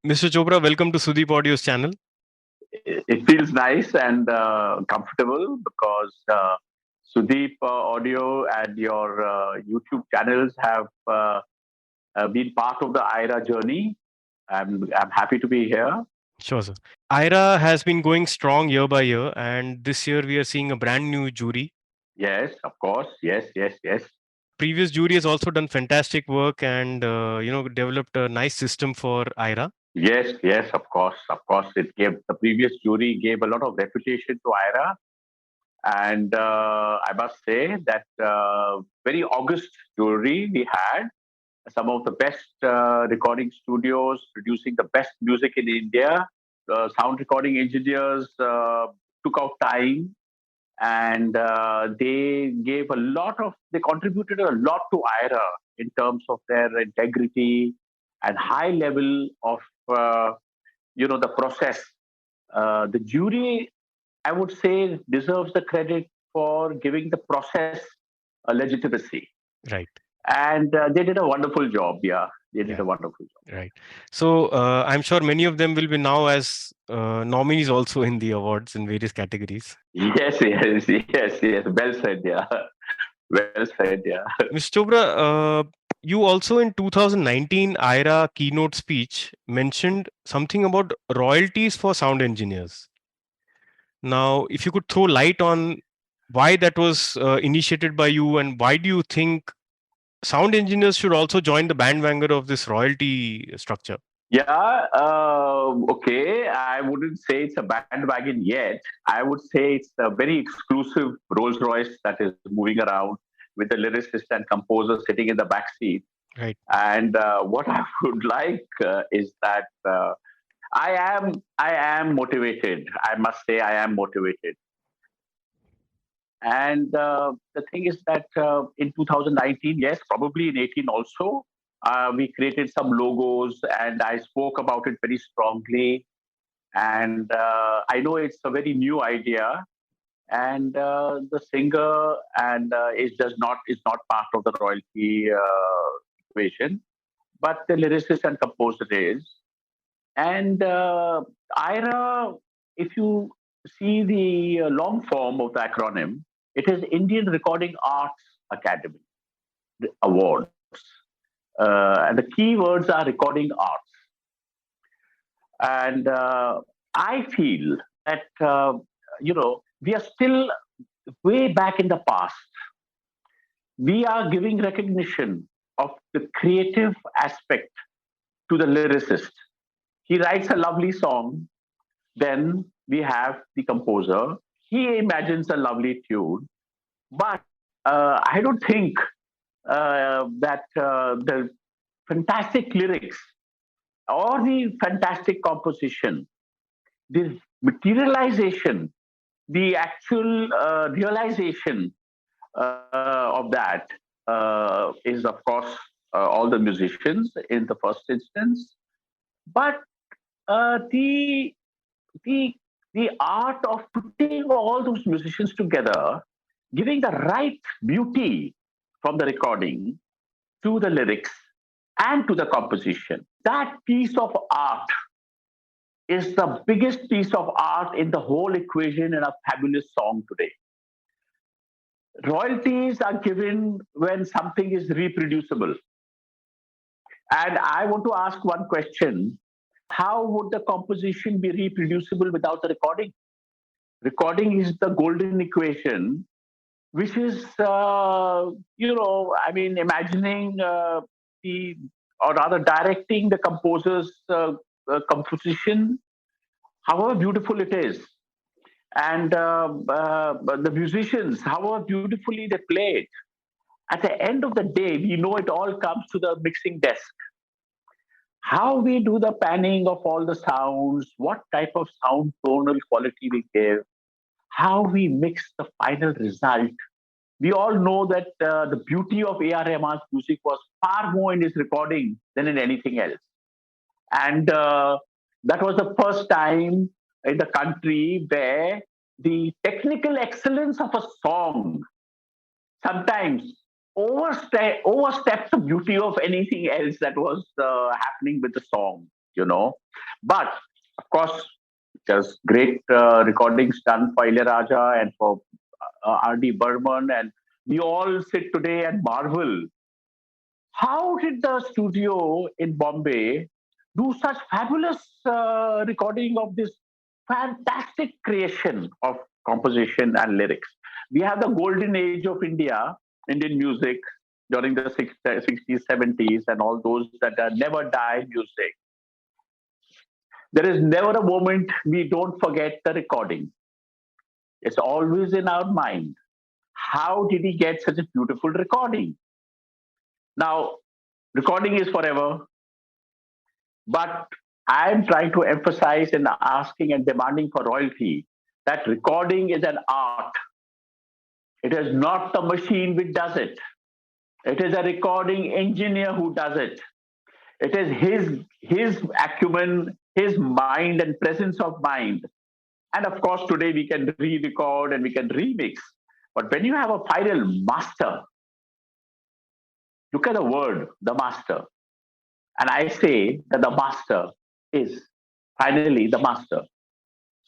Mr. Chopra, welcome to Sudeep Audio's channel. It feels nice and comfortable because Sudeep Audio and your YouTube channels have been part of the IRA journey. I'm happy to be here. Sure, sir. IRA has been going strong year by year, and this year we are seeing a brand new jury. Yes, of course. Yes. Previous jury has also done fantastic work and developed a nice system for IRA. Yes, of course. It gave the previous jury gave a lot of reputation to IRA, and I must say that very august jury we had. Some of the best recording studios producing the best music in India. Sound recording engineers took out time and they contributed a lot to IRA in terms of their integrity and high level of, the process. The jury, I would say, deserves the credit for giving the process a legitimacy. Right. And they did a wonderful job. Yeah, they did Yeah. a wonderful job. Right. So I'm sure many of them will be now as nominees also in the awards in various categories. Yes. Well said. Yeah, well said. Yeah. Mr. Chopra, you also in 2019 IRA keynote speech mentioned something about royalties for sound engineers. Now, if you could throw light on why that was initiated by you and why do you think sound engineers should also join the bandwagon of this royalty structure? Yeah. Okay. I wouldn't say it's a bandwagon yet. I would say it's a very exclusive Rolls Royce that is moving around with the lyricist and composer sitting in the back seat. Right. And what I would like is that I am motivated. I must say I am motivated. And the thing is that in 2019, yes, probably in 18 also, we created some logos and I spoke about it very strongly. And I know it's a very new idea, and the singer and is not part of the royalty equation, but the lyricist and composer is. And IRA, if you see the long form of the acronym, it is Indian Recording Arts Academy Awards. And the key words are recording arts. And I feel that, we are still way back in the past. We are giving recognition of the creative aspect to the lyricist. He writes a lovely song. Then we have the composer. He imagines a lovely tune. But I don't think that the fantastic lyrics or the fantastic composition, the materialization, the actual realization of that is, of course, all the musicians in the first instance. But the the the art of putting all those musicians together, giving the right beauty from the recording to the lyrics and to the composition. That piece of art is the biggest piece of art in the whole equation in a fabulous song today. Royalties are given when something is reproducible. And I want to ask one question. How would the composition be reproducible without the recording? Recording is the golden equation, which is, imagining the, or rather directing the composer's composition, however beautiful it is. And the musicians, however beautifully they play it. At the end of the day, we know it all comes to the mixing desk. How we do the panning of all the sounds, what type of sound tonal quality we give, how we mix the final result. We all know that the beauty of A.R. Rahman's music was far more in his recording than in anything else. And that was the first time in the country where the technical excellence of a song sometimes oversteps the beauty of anything else that was happening with the song. you know. But of course, there's great recordings done for Ilayaraja and for R.D. Burman, and we all sit today and marvel. How did the studio in Bombay do such fabulous recording of this fantastic creation of composition and lyrics? We have the golden age of India, Indian music during the 60s, 70s, and all those that never die music. There is never a moment we don't forget the recording. It's always in our mind. How did he get such a beautiful recording? Now, recording is forever, but I'm trying to emphasize and asking and demanding for royalty that recording is an art. It is not the machine which does it. It is a recording engineer who does it. It is his acumen, his mind and presence of mind. And of course, today we can re-record and we can remix. But when you have a final master, look at the word, the master. And I say that the master is finally the master.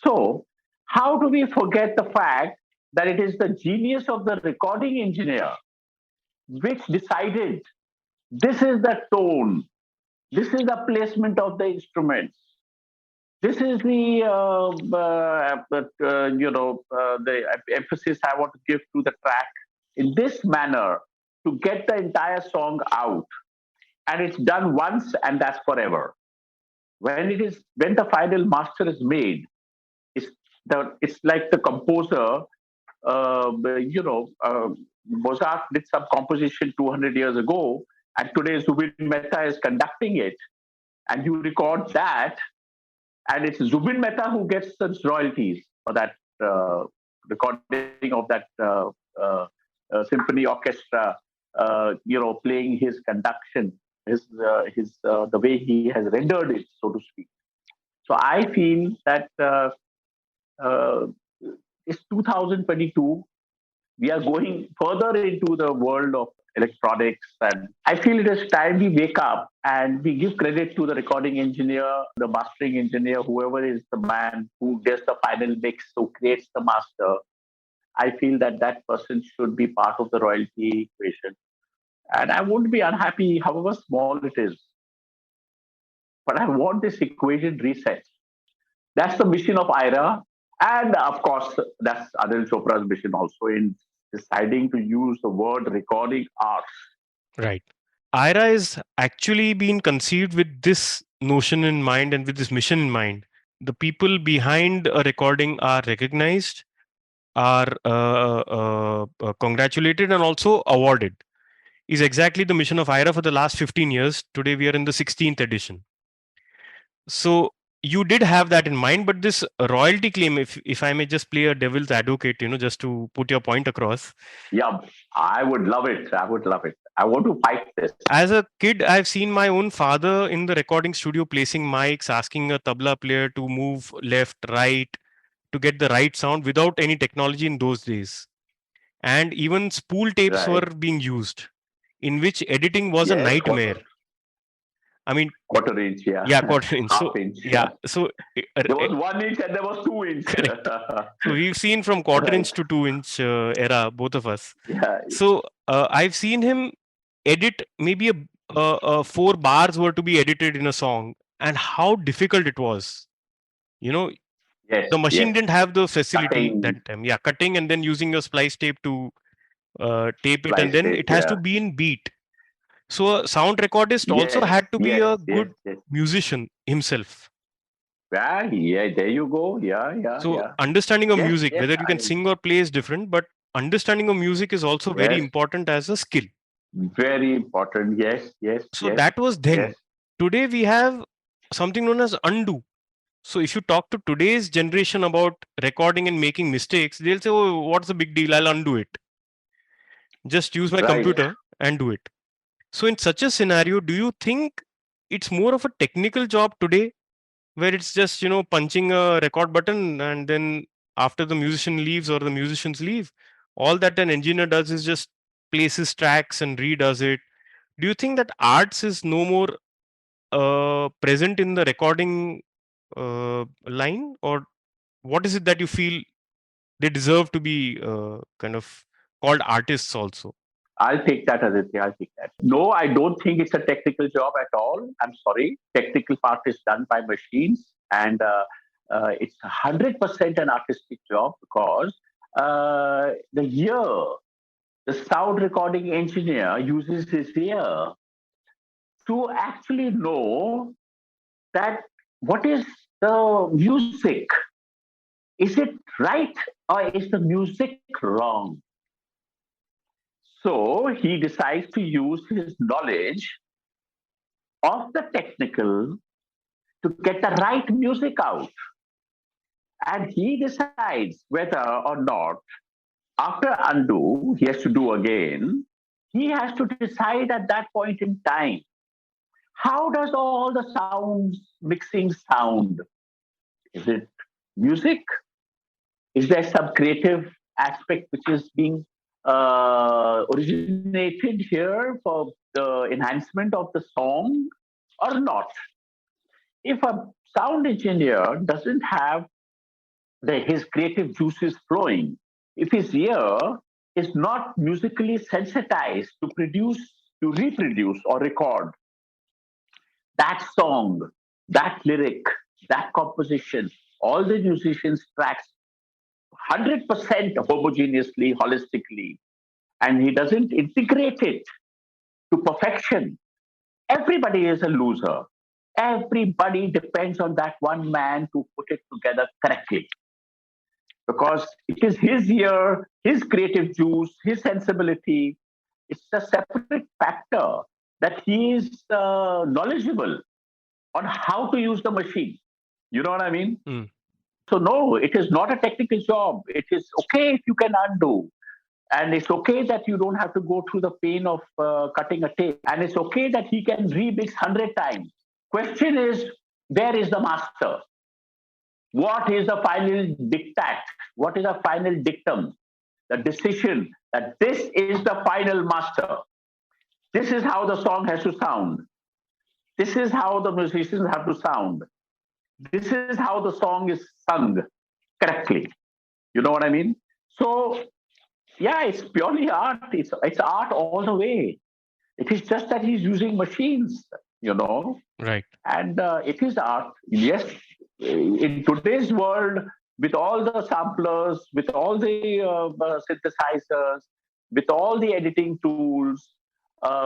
So, how do we forget the fact that it is the genius of the recording engineer which decided this is the tone, this is the placement of the instruments, this is the the emphasis I want to give to the track in this manner to get the entire song out, and it's done once and that's forever. When the final master is made, it's it's like the composer. Mozart did some composition 200 years ago, and today Zubin Mehta is conducting it, and you record that, and it's Zubin Mehta who gets the royalties for that recording of that symphony orchestra. Playing his conduction, the way he has rendered it, so to speak. So I feel that uh, it's 2022. We are going further into the world of electronics, and I feel it is time we wake up and we give credit to the recording engineer, the mastering engineer, whoever is the man who does the final mix, who creates the master. I feel that that person should be part of the royalty equation. And I won't be unhappy, however small it is. But I want this equation reset. That's the mission of IRA. And of course, that's Anil Chopra's mission also in deciding to use the word recording arts. Right. IRA is actually been conceived with this notion in mind and with this mission in mind. The people behind a recording are recognized, are congratulated, and also awarded. Is exactly the mission of IRA for the last 15 years. Today we are in the 16th edition. So you did have that in mind, but this royalty claim, if I may just play a devil's advocate, just to put your point across. Yeah, I would love it. I would love it. I want to fight this. As a kid, I've seen my own father in the recording studio placing mics, asking a tabla player to move left, right, to get the right sound without any technology in those days. And even spool tapes were Right. being used, in which editing was a Yes, nightmare. I mean, quarter inch, yeah. yeah, quarter inch. So Half inch. yeah, so There was 1 inch and there was 2 inch. correct. So we've seen from quarter Right. inch to 2 inch era, both of us. Yeah. So I've seen him edit maybe four bars were to be edited in a song, and how difficult it was. You know, Yes, the machine yes. didn't have the facility Cutting, that time. Yeah, cutting and then using a splice tape to tape it, and splice then tape, it has to yeah. be in beat. So a sound recordist also Yes, had to be yes, a yes, good yes. musician himself. Yeah, yeah, there you go. Yeah, yeah, So yeah. understanding of Yes, music, yes, whether you can sing or play is different, but understanding of music is also very yes. important as a skill. Very important. Yes, yes, So yes, that was then. yes. Today we have something known as undo. So if you talk to today's generation about recording and making mistakes, they'll say, "Oh, what's the big deal? I'll undo it. Just use my Right. computer and do it." So in such a scenario, do you think it's more of a technical job today, where it's just punching a record button, and then after the musician leaves or the musicians leave, all that an engineer does is just places tracks and redoes it? Do you think that arts is no more present in the recording line, or what is it that you feel they deserve to be kind of called artists also? I'll take that, Aditya. I'll take that. No, I don't think it's a technical job at all. I'm sorry. Technical part is done by machines, and it's 100% an artistic job because the ear, the sound recording engineer uses his ear to actually know that what is the music. Is it right or is the music wrong? So he decides to use his knowledge of the technical to get the right music out. And he decides whether or not, after undo, he has to do again. He has to decide at that point in time, how does all the sounds mixing sound? Is it music? Is there some creative aspect which is being originated here for the enhancement of the song or not? If a sound engineer doesn't have his creative juices flowing, if his ear is not musically sensitized to produce, to reproduce or record that song, that lyric, that composition, all the musicians' tracks 100% homogeneously, holistically, and he doesn't integrate it to perfection, everybody is a loser. Everybody depends on that one man to put it together correctly because it is his ear, his creative juice, his sensibility. It's a separate factor that he is knowledgeable on how to use the machine. You know what I mean? Mm. So, no, it is not a technical job. It is okay if you can undo. And it's okay that you don't have to go through the pain of cutting a tape. And it's okay that he can remix 100 times. Question is, where is the master? What is the final diktat? What is the final dictum? The decision that this is the final master. This is how the song has to sound. This is how the musicians have to sound. This is how the song is sung correctly. You know what I mean? So, yeah, it's purely art. It's art all the way. It is just that he's using machines, you know, Right. and it is art. Yes, in today's world, with all the samplers, with all the synthesizers, with all the editing tools,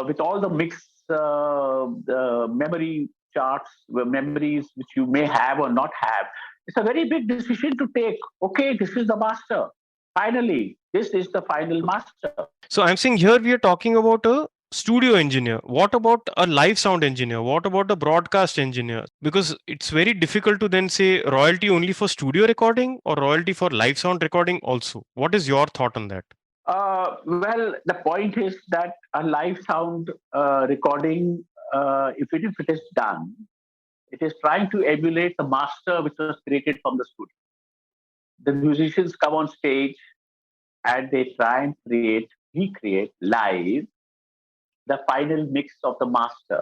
with all the mix memory charts, memories which you may have or not have, it's a very big decision to take. Okay, this is the master. Finally, this is the final master. So I'm saying here we are talking about a studio engineer. What about a live sound engineer? What about a broadcast engineer? Because it's very difficult to then say royalty only for studio recording or royalty for live sound recording also. What is your thought on that? Well, the point is that a live sound recording, if it is done, it is trying to emulate the master which was created from the studio. The musicians come on stage and they try and recreate live the final mix of the master,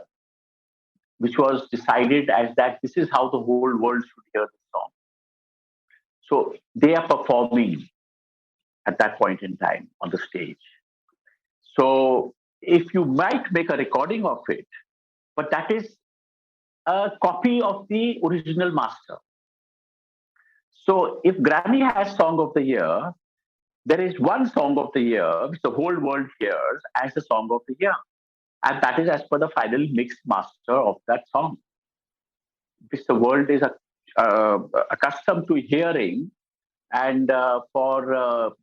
which was decided as that this is how the whole world should hear the song. So they are performing at that point in time on the stage. So if you might make a recording of it, but that is a copy of the original master. So if Grammy has Song of the Year, there is one Song of the Year which the whole world hears as the Song of the Year. And that is as per the final mix master of that song, which the world is accustomed to hearing and for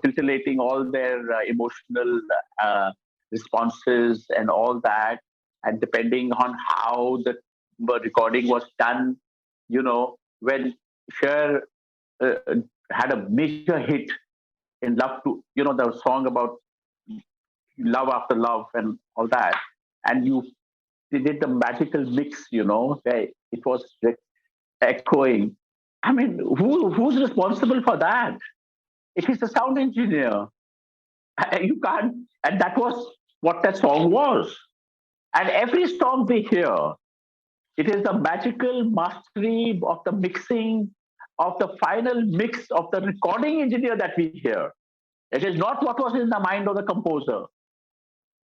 titillating all their emotional responses and all that, and depending on how the recording was done, when Cher uh, had a major hit in Love to, the song about love after love and all that, and they did the magical mix, where it was echoing. I mean, who's responsible for that? It is the sound engineer. You can't, and that was what that song was. And every song we hear, it is the magical mastery of the mixing, of the final mix of the recording engineer that we hear. It is not what was in the mind of the composer.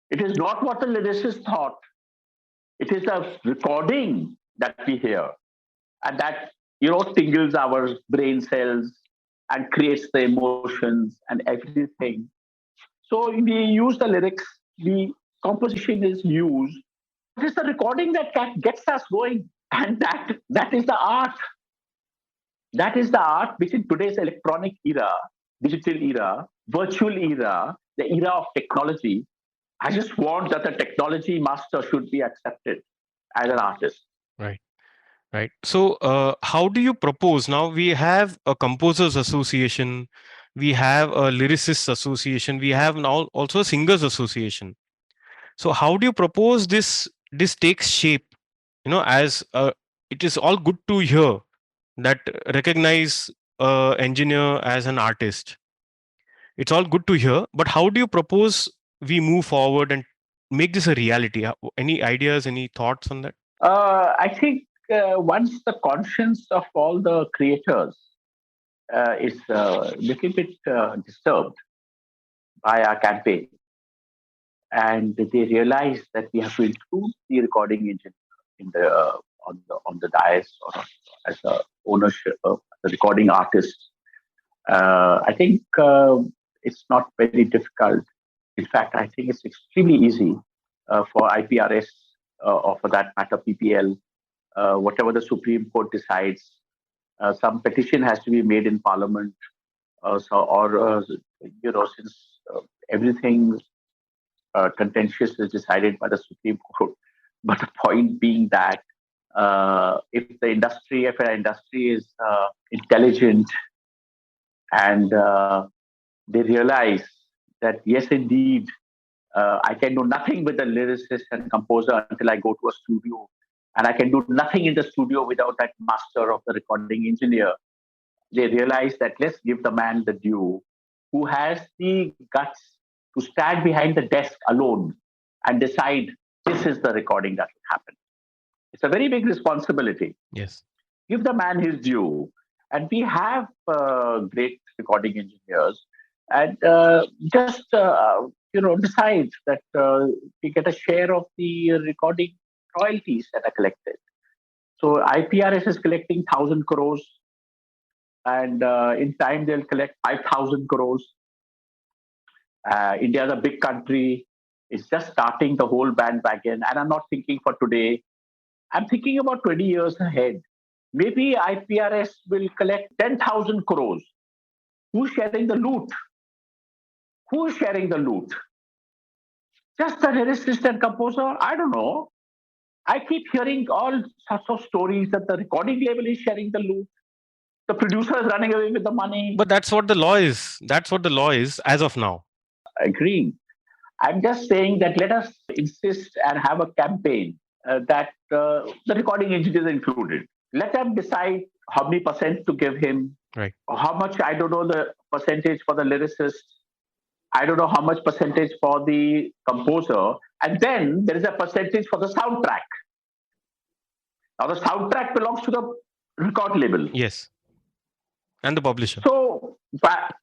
It is not what the lyricist thought. It is a recording that we hear, and that tingles our brain cells and creates the emotions and everything. So we use the lyrics, the composition is used, but it's the recording that gets us going, and that is the art. That is the art which in today's electronic era, digital era, virtual era, the era of technology, I just want that the technology master should be accepted as an artist. Right. Right. So, how do you propose? Now we have a composers association, we have a lyricists association, we have now also a singers association. So, how do you propose this takes shape? As it is all good to hear that recognize engineer as an artist. It's all good to hear, but how do you propose we move forward and make this a reality? Any ideas? Any thoughts on that? I think once the conscience of all the creators is a little bit disturbed by our campaign, and they realize that we have to include the recording engine in the dais or as a ownership of the recording artist. I think it's not very difficult. In fact, I think it's extremely easy for IPRS or for that matter PPL, whatever the Supreme Court decides. Some petition has to be made in Parliament, since everything contentious is decided by the Supreme Court. But the point being that if an industry is intelligent and they realize that yes, indeed, I can do nothing with the lyricist and composer until I go to a studio, and I can do nothing in the studio without that master of the recording engineer. They realize that let's give the man the due, who has the guts to stand behind the desk alone and decide this is the recording that will happen. It's a very big responsibility. Yes. Give the man his due. And we have great recording engineers, and decide that we get a share of the recording royalties that are collected. So IPRS is collecting 1,000 crores, and in time they'll collect 5,000 crores. India is a big country. It's just starting the whole bandwagon, and I'm not thinking for today. I'm thinking about 20 years ahead. Maybe IPRS will collect 10,000 crores. Who's sharing the loot? Who's sharing the loot? Just the lyricist and composer? I don't know. I keep hearing all sorts of stories that the recording label is sharing the loot. The producer is running away with the money. But that's what the law is. That's what the law is as of now. Agreeing. I'm just saying that let us insist and have a campaign that the recording engineer is included. Let them decide how many percent to give him, Right. how much, I don't know the percentage for the lyricist. I don't know how much percentage for the composer. And then there is a percentage for the soundtrack. Now, the soundtrack belongs to the record label. Yes. And the publisher. So, but,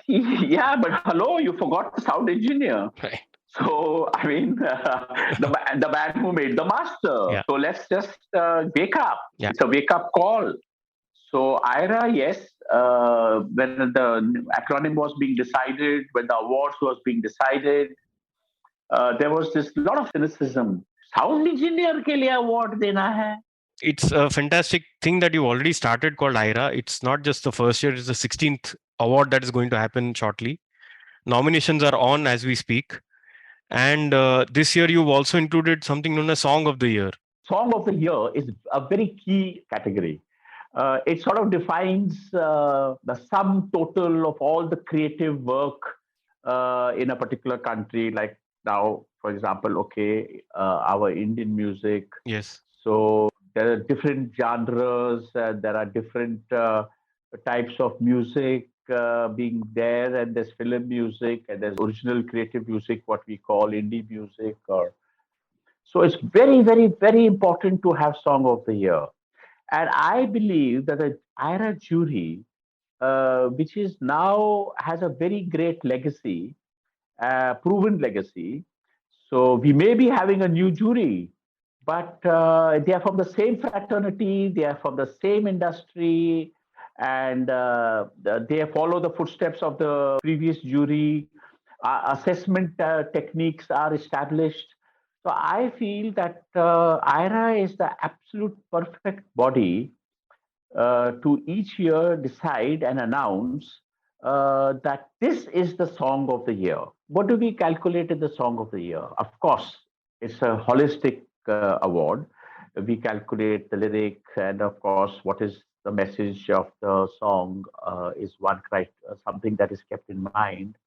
yeah, but hello, you forgot the sound engineer. Right. So, I mean, the man who made the master. Yeah. So let's just wake up. Yeah. It's a wake up call. So IRA, yes, when the acronym was being decided, when the awards was being decided, there was this lot of cynicism. Sound engineer ke liye award dena hai. It's a fantastic thing that you already started called IRA. It's not just the first year, it's the 16th award that is going to happen shortly. Nominations are on as we speak. And this year you've also included something known as Song of the Year. Song of the Year is a very key category. It sort of defines the sum total of all the creative work in a particular country. Like now, for example, our Indian music. Yes. So there are different genres, there are different types of music being there, and there's film music, and there's original creative music, what we call indie music. Or So it's very, very, very important to have Song of the Year. And I believe that the IRA jury, which is now has a very great legacy, proven legacy. So we may be having a new jury, but they are from the same fraternity, they are from the same industry, and they follow the footsteps of the previous jury. Assessment techniques are established. So I feel that IRA is the absolute perfect body to each year decide and announce that this is the song of the year. What do we calculate in the song of the year? Of course, it's a holistic award. We calculate the lyric, and of course, what is the message of the song is something that is kept in mind.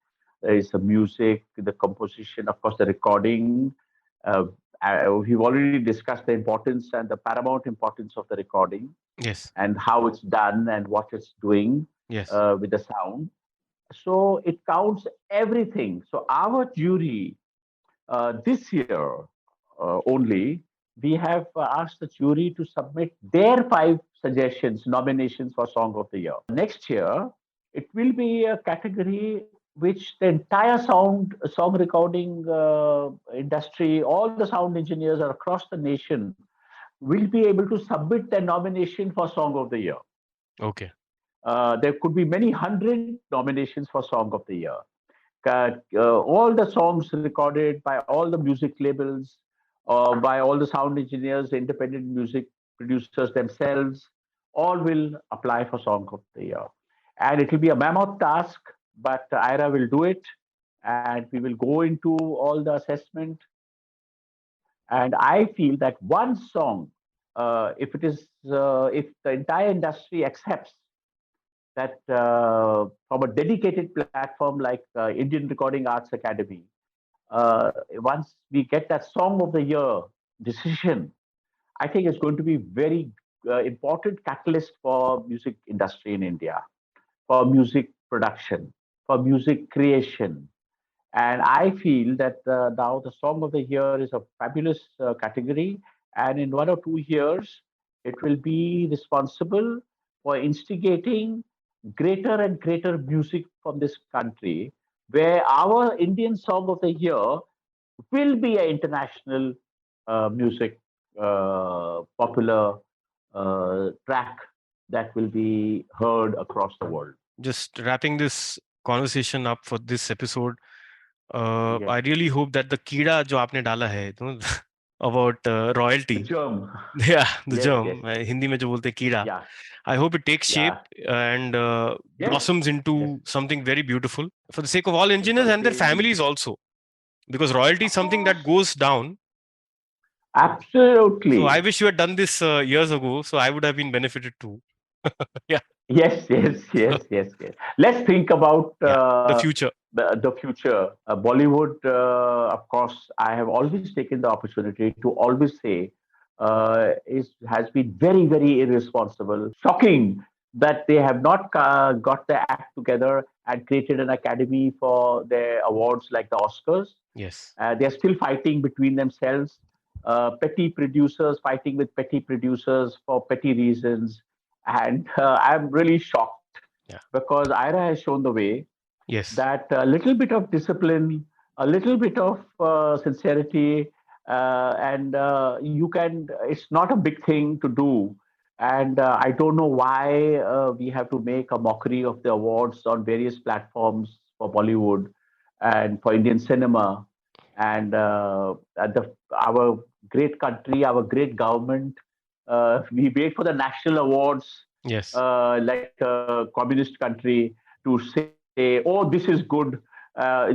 There is the music, the composition, of course, the recording. Uh, we've already discussed the importance and the paramount importance of the recording Yes. and how it's done and what it's doing Yes. with the sound. So it counts everything. So our jury this year only, we have asked the jury to submit their 5 suggestions, nominations for Song of the Year. Next year, it will be a category which the entire song recording industry, all the sound engineers across the nation will be able to submit their nomination for Song of the Year. Okay. There could be many hundred nominations for Song of the Year. All the songs recorded by all the music labels, by all the sound engineers, independent music producers themselves, all will apply for Song of the Year. And it will be a mammoth task, but IRA will do it. And we will go into all the assessment. And I feel that one song, if the entire industry accepts that from a dedicated platform like Indian Recording Arts Academy, once we get that Song of the Year decision, I think it's going to be very important catalyst for music industry in India, for music production, for music creation. And I feel that now the Song of the Year is a fabulous category. And in 1 or 2 years, it will be responsible for instigating greater and greater music from this country, where our Indian Song of the Year will be an international music popular track that will be heard across the world. Just wrapping this conversation up for this episode, Yes, I really hope that the कीड़ा जो आपने डाला है, about the royalty, germ. yeah, the Yes, yes, germ, Hindi में जो बोलते हैं कीड़ा, yeah, I hope it takes shape yeah. and Yes, blossoms into yes. something very beautiful for the sake of all It's engineers going and their to be, families also, because royalty is of something that course, goes down. So I absolutely. wish you had done this years ago, so I would have been benefited too. Yeah. Yes, yes, So, yes, yes, yes. Let's think about yeah, the future. the future. Bollywood, of course, I have always taken the opportunity to always say has been very, very irresponsible, shocking that they have not got their act together and created an academy for their awards like the Oscars. Yes. They're still fighting between themselves, petty producers fighting with petty producers for petty reasons. And I'm really shocked Yeah. because IRA has shown the way Yes. that a little bit of discipline, a little bit of sincerity, and it's not a big thing to do. And I don't know why we have to make a mockery of the awards on various platforms for Bollywood and for Indian cinema. And our great country, our great government, we wait for the national awards Yes. like a communist country to say, "Oh, this is good."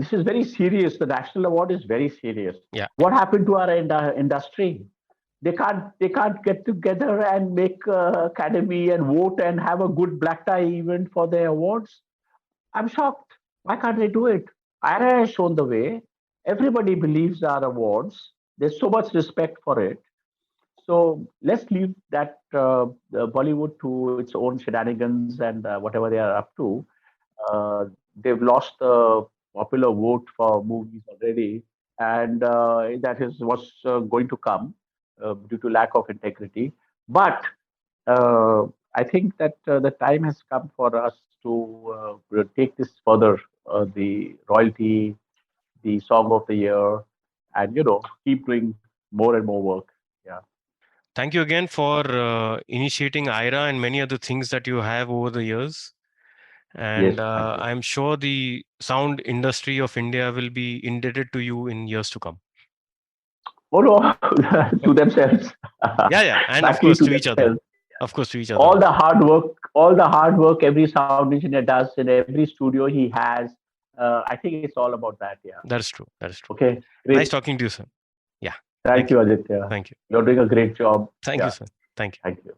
This is very serious. The national award is very serious. Yeah. What happened to our industry? They can't get together and make academy and vote and have a good black tie event for their awards. I'm shocked. Why can't they do it? IRA has shown the way. Everybody believes our awards. There's so much respect for it. So let's leave that Bollywood to its own shenanigans and whatever they are up to. They've lost the popular vote for movies already. and that is was going to come due to lack of integrity. But uh, I think that the time has come for us to take this further, the royalty, the song of the year, and keep doing more and more work. Yeah. Thank you again for initiating IRA and many other things that you have over the years. Yes. And Thank you. I'm sure the sound industry of India will be indebted to you in years to come. Oh no, to themselves, Yeah, yeah, and of frankly, course to to each other. themselves. Of course to each other All the also. hard work, all the hard work every sound engineer does in every studio he has. I think it's all about that. Yeah. That is true. That is true. Okay. Nice Great. talking to you, sir. Yeah. Thank Thank you, you. Aditya. Thank you. You're doing a great job. Thank you, Yeah. sir. Thank you. Thank you.